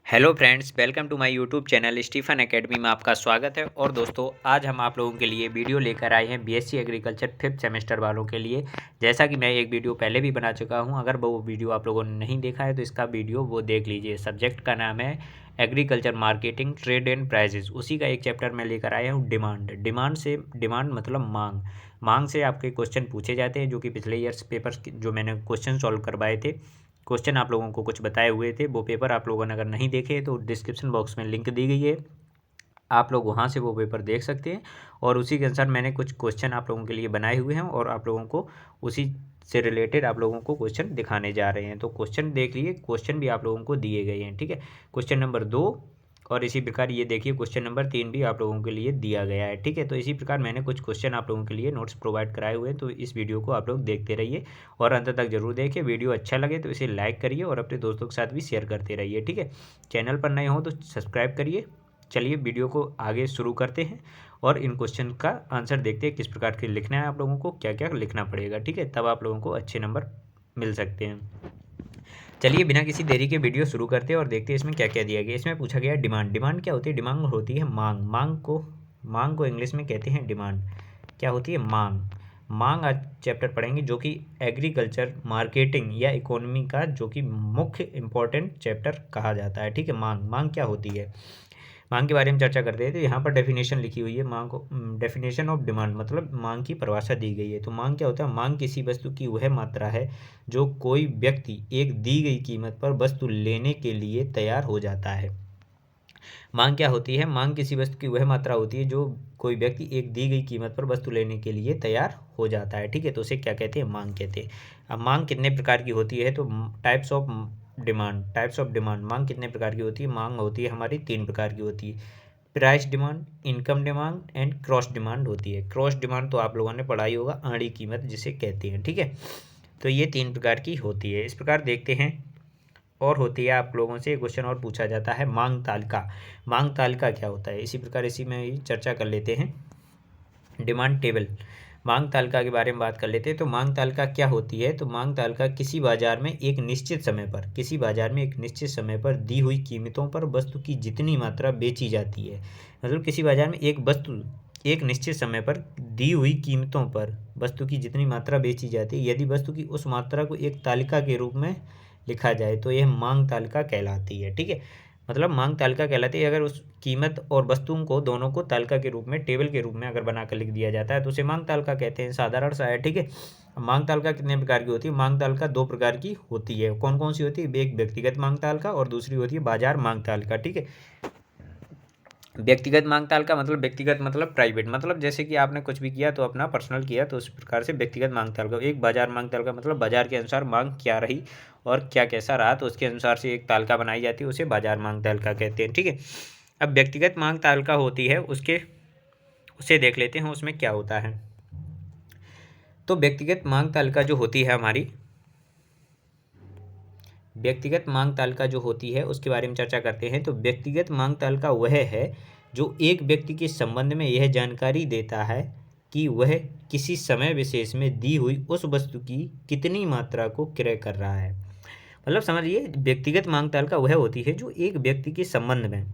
Hello friends, welcome to my YouTube channel Stephen Academy में आपका स्वागत है। और दोस्तों, आज हम आप लोगों के लिए वीडियो लेकर आए हैं बीएससी एग्रीकल्चर 5th सेमेस्टर वालों के लिए। जैसा कि मैं एक वीडियो पहले भी बना चुका हूं, अगर वो वीडियो आप लोगों ने नहीं देखा है तो इसका वीडियो वो देख लीजिए। सब्जेक्ट का नाम है agriculture marketing, trade and prices. उसी का एक चैप्टर मैं लेकर आया हूँ डिमांड मतलब मांग से आपके क्वेश्चन पूछे जाते हैं, जो कि पिछले ईयर्स पेपर्स जो मैंने क्वेश्चन सॉल्व करवाए थे, क्वेश्चन आप लोगों को कुछ बताए हुए थे, वो पेपर आप लोगों ने अगर नहीं देखे तो डिस्क्रिप्शन बॉक्स में लिंक दी गई है, आप लोग वहाँ से वो पेपर देख सकते हैं। और उसी के अनुसार मैंने कुछ क्वेश्चन आप लोगों के लिए बनाए हुए हैं और आप लोगों को उसी से रिलेटेड आप लोगों को क्वेश्चन दिखाने जा रहे हैं। तो क्वेश्चन देख लिए, क्वेश्चन भी आप लोगों को दिए गए हैं, ठीक है। क्वेश्चन नंबर 2 और इसी प्रकार ये देखिए क्वेश्चन नंबर 3 भी आप लोगों के लिए दिया गया है, ठीक है। तो इसी प्रकार मैंने कुछ क्वेश्चन आप लोगों के लिए नोट्स प्रोवाइड कराए हुए हैं, तो इस वीडियो को आप लोग देखते रहिए और अंत तक जरूर देखिए। वीडियो अच्छा लगे तो इसे लाइक करिए और अपने दोस्तों के साथ भी शेयर करते रहिए, ठीक है। चैनल पर नए हो तो सब्सक्राइब करिए। चलिए वीडियो को आगे शुरू करते हैं और इन क्वेश्चन का आंसर देखते हैं, किस प्रकार के लिखना है, आप लोगों को क्या क्या लिखना पड़ेगा, ठीक है। तब आप लोगों को अच्छे नंबर मिल सकते हैं। चलिए बिना किसी देरी के वीडियो शुरू करते हैं और देखते हैं इसमें क्या क्या दिया गया। इसमें पूछा गया डिमांड क्या होती है। डिमांड होती है मांग को इंग्लिश में कहते हैं डिमांड। क्या होती है मांग आज चैप्टर पढ़ेंगे, जो कि एग्रीकल्चर मार्केटिंग या इकोनॉमी का जो कि मुख्य इंपॉर्टेंट चैप्टर कहा जाता है, ठीक है। मांग क्या होती है, मांग के बारे में चर्चा करते हैं। तो यहाँ पर डेफिनेशन लिखी हुई है, मांग को डेफिनेशन ऑफ डिमांड मतलब मांग की परिभाषा दी गई है। तो मांग क्या होता है। मांग किसी वस्तु की वह मात्रा है जो कोई व्यक्ति एक दी गई कीमत पर वस्तु लेने के लिए तैयार हो जाता है। मांग क्या होती है। मांग किसी वस्तु की वह मात्रा होती है जो कोई व्यक्ति एक दी गई कीमत पर वस्तु लेने के लिए तैयार हो जाता है, ठीक है। तो उसे क्या कहते हैं, मांग कहते हैं। अब मांग कितने प्रकार की होती है, तो टाइप्स ऑफ डिमांड मांग कितने प्रकार की होती है। मांग होती है हमारी 3 प्रकार की होती है। Price demand, income demand and cross demand होती है। क्रॉस डिमांड तो आप लोगों ने पढ़ाई होगा, आड़ी कीमत जिसे कहते हैं, ठीक है। तो ये 3 प्रकार की होती है। इस प्रकार देखते हैं और होती है, आप लोगों से क्वेश्चन और पूछा जाता है मांग तालिका क्या होता है। इसी प्रकार इसी में ही चर्चा कर लेते हैं। डिमांड टेबल, मांग तालिका के बारे में बात कर लेते हैं। तो मांग तालिका क्या होती है। तो मांग तालिका किसी बाजार में एक निश्चित समय पर दी हुई कीमतों पर वस्तु की जितनी मात्रा बेची जाती है। मतलब किसी बाजार में एक वस्तु एक निश्चित समय पर दी हुई कीमतों पर वस्तु की जितनी मात्रा बेची जाती है, यदि वस्तु की उस मात्रा को एक तालिका के रूप में लिखा जाए तो यह मांग तालिका कहलाती है, ठीक है। मतलब मांग तालिका कहलाती है। अगर उस कीमत और वस्तुओं को दोनों को तालिका के रूप में, टेबल के रूप में अगर बनाकर लिख दिया जाता है तो उसे मांग तालिका कहते हैं। साधारण सा है, ठीक है। मांग तालिका कितने प्रकार की होती है। मांग तालिका 2 प्रकार की होती है। कौन कौन सी होती है। एक व्यक्तिगत मांग तालिका और दूसरी होती है बाजार मांग तालिका, ठीक है। व्यक्तिगत मांग तालिका मतलब व्यक्तिगत मतलब प्राइवेट, मतलब जैसे कि आपने कुछ भी किया तो अपना पर्सनल किया, तो उस प्रकार से व्यक्तिगत मांग तालिका। एक बाजार मांग तालिका मतलब बाजार के अनुसार मांग क्या रही और क्या कैसा रहा, तो उसके अनुसार से एक तालिका बनाई जाती है, उसे बाजार मांग तालिका कहते हैं, ठीक है। अब व्यक्तिगत मांग तालिका होती है, उसे देख लेते हैं उसमें क्या होता है। तो व्यक्तिगत मांग तालिका जो होती है हमारी, व्यक्तिगत मांग तालिका जो होती है उसके बारे में चर्चा करते हैं। तो व्यक्तिगत मांग तालिका वह है जो एक व्यक्ति के संबंध में यह जानकारी देता है कि वह किसी समय विशेष में दी हुई उस वस्तु की कितनी मात्रा को क्रय कर रहा है। मतलब समझिए, व्यक्तिगत मांग तालिका वह होती है जो एक व्यक्ति के संबंध में,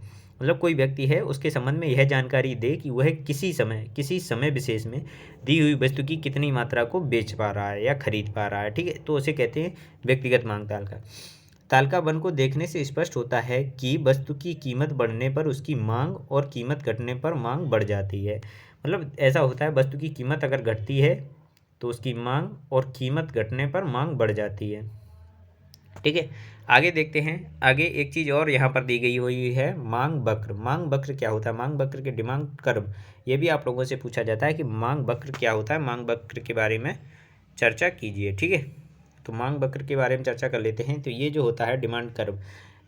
मतलब कोई व्यक्ति है उसके संबंध में यह जानकारी दे कि वह किसी समय विशेष में दी हुई वस्तु की कितनी मात्रा को बेच पा रहा है या खरीद पा रहा है, ठीक है। तो उसे कहते हैं व्यक्तिगत मांग तालिका। तालिका वन को देखने से स्पष्ट होता है कि वस्तु की कीमत बढ़ने पर उसकी मांग और कीमत घटने पर मांग बढ़ जाती है। मतलब ऐसा होता है, वस्तु की कीमत अगर घटती है तो उसकी मांग और कीमत घटने पर मांग बढ़ जाती है, ठीक है। आगे देखते हैं। आगे एक चीज़ और यहाँ पर दी गई हुई है, मांग वक्र क्या होता है। मांग वक्र के डिमांड कर्व, ये भी आप लोगों से पूछा जाता है कि मांग वक्र क्या होता है। मांग वक्र के बारे में चर्चा कीजिए, ठीक है। तो मांग वक्र के बारे में चर्चा कर लेते हैं। तो ये जो होता है डिमांड कर्व,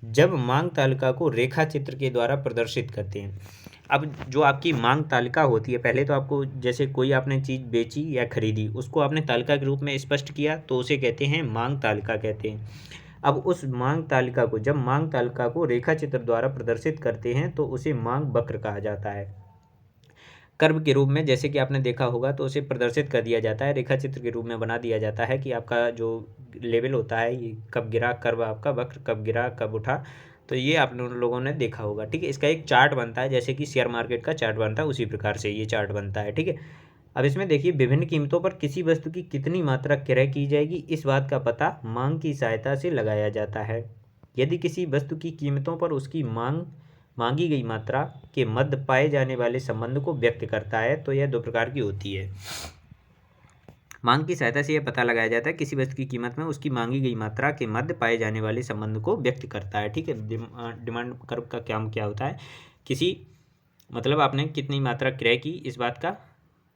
जब मांग तालिका को रेखा चित्र के द्वारा प्रदर्शित करते हैं। अब जो आपकी मांग तालिका होती है, पहले तो आपको जैसे कोई आपने चीज़ बेची या खरीदी, उसको आपने तालिका के रूप में स्पष्ट किया तो उसे कहते हैं मांग तालिका कहते हैं। अब उस मांग तालिका को, जब मांग तालिका को रेखा चित्र द्वारा प्रदर्शित करते हैं तो उसे मांग वक्र कहा जाता है। कर्व के रूप में जैसे कि आपने देखा होगा तो उसे प्रदर्शित कर दिया जाता है, रेखा चित्र के रूप में बना दिया जाता है कि आपका जो लेवल होता है, ये कब गिरा कर्व, आपका वक्र कब गिरा कब उठा, तो ये आप लोगों ने देखा होगा, ठीक है। इसका एक चार्ट बनता है, जैसे कि शेयर मार्केट का चार्ट बनता है उसी प्रकार से ये चार्ट बनता है, ठीक है। अब इसमें देखिए, विभिन्न कीमतों पर किसी वस्तु की कितनी मात्रा क्रय की जाएगी, इस बात का पता मांग की सहायता से लगाया जाता है। यदि किसी वस्तु की कीमतों पर उसकी मांगी गई मात्रा के मध्य पाए जाने वाले संबंध को व्यक्त करता है, तो यह दो प्रकार की होती है। मांग की सहायता से यह पता लगाया जाता है किसी वस्तु की कीमत में उसकी मांगी गई मात्रा के मध्य पाए जाने वाले संबंध को व्यक्त करता है, ठीक है। डिमांड कर्व का काम क्या होता है, किसी मतलब आपने कितनी मात्रा क्रय की, इस बात का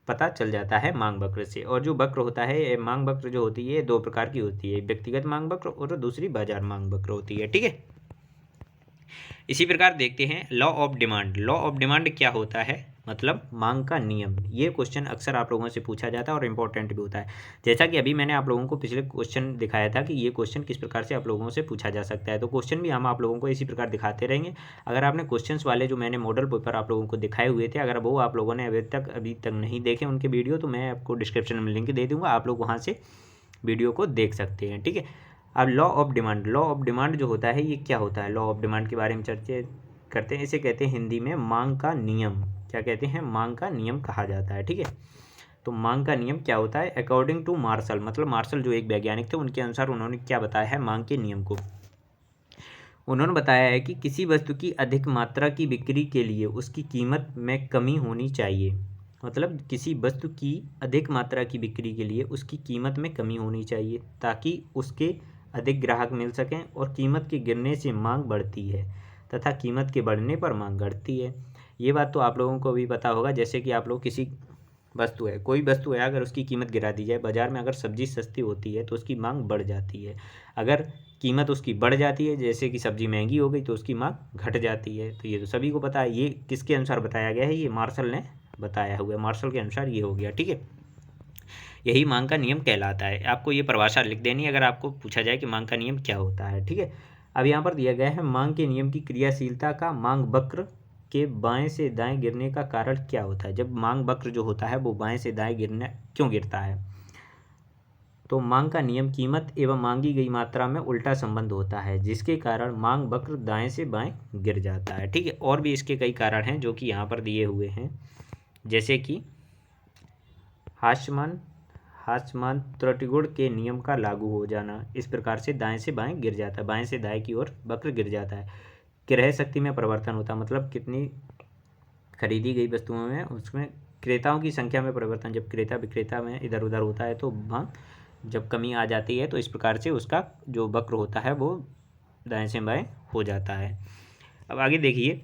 पता चल जाता है मांग वक्र से। और जो वक्र होता है, मांग वक्र जो होती है दो प्रकार की होती है, व्यक्तिगत मांग वक्र और दूसरी बाजार मांग वक्र होती है, ठीक है। इसी प्रकार देखते हैं law of demand. Law of demand क्या होता है, मतलब मांग का नियम। ये क्वेश्चन अक्सर आप लोगों से पूछा जाता है और इम्पोर्टेंट भी होता है। जैसा कि अभी मैंने आप लोगों को पिछले क्वेश्चन दिखाया था कि ये क्वेश्चन किस प्रकार से आप लोगों से पूछा जा सकता है, तो क्वेश्चन भी हम आप लोगों को इसी प्रकार दिखाते रहेंगे। अगर आपने क्वेश्चंस वाले जो मैंने मॉडल पेपर आप लोगों को दिखाए हुए थे, अगर वो आप लोगों ने अभी तक नहीं देखे उनके वीडियो, तो मैं आपको डिस्क्रिप्शन में लिंक दे दूँगा, आप लोग वहाँ से वीडियो को देख सकते हैं, ठीक है। अब law of demand. Law of demand जो होता है ये क्या होता है, लॉ ऑफ डिमांड के बारे में चर्चा करते हैं। इसे कहते हैं हिंदी में मांग का नियम। क्या कहते हैं, मांग का नियम कहा जाता है, ठीक है। तो मांग का नियम क्या होता है, अकॉर्डिंग टू मार्शल, मतलब मार्शल जो एक वैज्ञानिक थे, उनके अनुसार उन्होंने क्या बताया है मांग के नियम को। उन्होंने बताया है कि किसी वस्तु की अधिक मात्रा की बिक्री के लिए उसकी कीमत में कमी होनी चाहिए। मतलब किसी वस्तु की अधिक मात्रा की बिक्री के लिए उसकी कीमत में कमी होनी चाहिए, ताकि उसके अधिक ग्राहक मिल सकें, और कीमत के गिरने से मांग बढ़ती है तथा कीमत के बढ़ने पर मांग घटती है। ये बात तो आप लोगों को भी पता होगा, जैसे कि आप लोग किसी वस्तु है, कोई वस्तु है, अगर उसकी कीमत गिरा दी जाए बाजार में, अगर सब्जी सस्ती होती है तो उसकी मांग बढ़ जाती है। अगर कीमत उसकी बढ़ जाती है, जैसे कि सब्जी महंगी हो गई, तो उसकी मांग घट जाती है। तो ये तो सभी को पता है। ये किसके अनुसार बताया गया है, ये मार्शल ने बताया हुआ है, मार्शल के अनुसार ये हो गया, ठीक है। यही मांग का नियम कहलाता है। आपको ये परिभाषा लिख देनी है अगर आपको पूछा जाए कि मांग का नियम क्या होता है, ठीक है। अब यहाँ पर दिया गया है मांग के नियम की क्रियाशीलता का मांग वक्र के बाएं से दाएं गिरने का कारण क्या होता है। जब मांग वक्र जो होता है वो बाएं से दाएं क्यों गिरता है, तो मांग का नियम कीमत एवं मांगी गई मात्रा में उल्टा संबंध होता है, जिसके कारण मांग वक्र दाएं से बाएं गिर जाता है, ठीक है। और भी इसके कई कारण हैं जो कि यहाँ पर दिए हुए हैं, जैसे कि हास्यमान त्रुटिगुण के नियम का लागू हो जाना, इस प्रकार से दाएं से बाएं गिर जाता है, बाएं से दाएं की ओर वक्र गिर जाता है। क्रय शक्ति में परिवर्तन होता है, मतलब कितनी खरीदी गई वस्तुओं में उसमें क्रेताओं की संख्या में परिवर्तन, जब क्रेता विक्रेता में इधर उधर होता है तो मांग जब कमी आ जाती है, तो इस प्रकार से उसका जो वक्र होता है वो दाएं से बाएं हो जाता है। अब आगे देखिए,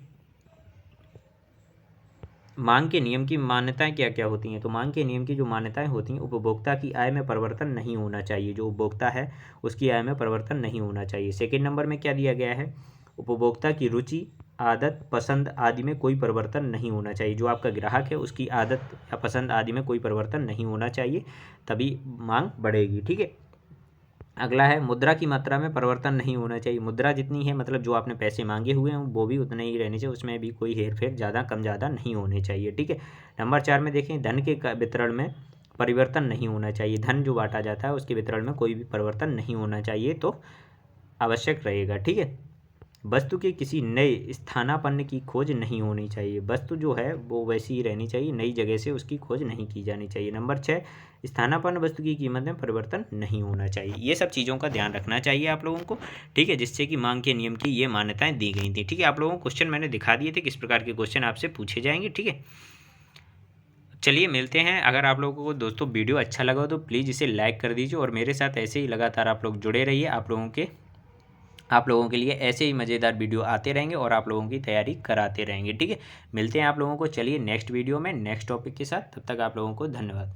मांग के नियम की मान्यताएं क्या क्या होती हैं। तो मांग के नियम की जो मान्यताएं होती हैं, उपभोक्ता की आय में परिवर्तन नहीं होना चाहिए, जो उपभोक्ता है उसकी आय में परिवर्तन नहीं होना चाहिए। सेकंड नंबर में क्या दिया गया है, उपभोक्ता की रुचि, आदत, पसंद आदि में कोई परिवर्तन नहीं होना चाहिए। जो आपका ग्राहक है उसकी आदत या पसंद आदि में कोई परिवर्तन नहीं होना चाहिए, तभी मांग बढ़ेगी, ठीक है। अगला है मुद्रा की मात्रा में परिवर्तन नहीं होना चाहिए। मुद्रा जितनी है, मतलब जो आपने पैसे मांगे हुए हैं वो भी उतने ही रहने चाहिए, उसमें भी कोई हेर फेर ज़्यादा कम ज़्यादा नहीं होने चाहिए, ठीक है। नंबर 4 में देखें, धन के वितरण में परिवर्तन नहीं होना चाहिए। धन जो बांटा जाता है उसके वितरण में कोई भी परिवर्तन नहीं होना चाहिए, तो आवश्यक रहेगा, ठीक है। वस्तु के किसी नए स्थानापन्न की खोज नहीं होनी चाहिए। वस्तु जो है वो वैसी ही रहनी चाहिए, नई जगह से उसकी खोज नहीं की जानी चाहिए। नंबर 6, स्थानापन्न वस्तु की कीमत में परिवर्तन नहीं होना चाहिए। ये सब चीज़ों का ध्यान रखना चाहिए आप लोगों को, ठीक है, जिससे कि मांग के नियम की ये मान्यताएं दी गई थी, ठीक है। आप लोगों को क्वेश्चन मैंने दिखा दिए थे किस प्रकार के क्वेश्चन आपसे पूछे जाएंगे, ठीक है। चलिए मिलते हैं। अगर आप लोगों को दोस्तों वीडियो अच्छा लगा तो प्लीज़ इसे लाइक कर दीजिए, और मेरे साथ ऐसे ही लगातार आप लोग जुड़े रहिए। आप लोगों के लिए ऐसे ही मज़ेदार वीडियो आते रहेंगे और आप लोगों की तैयारी कराते रहेंगे, ठीक है। मिलते हैं आप लोगों को, चलिए नेक्स्ट वीडियो में नेक्स्ट टॉपिक के साथ। तब तक आप लोगों को धन्यवाद।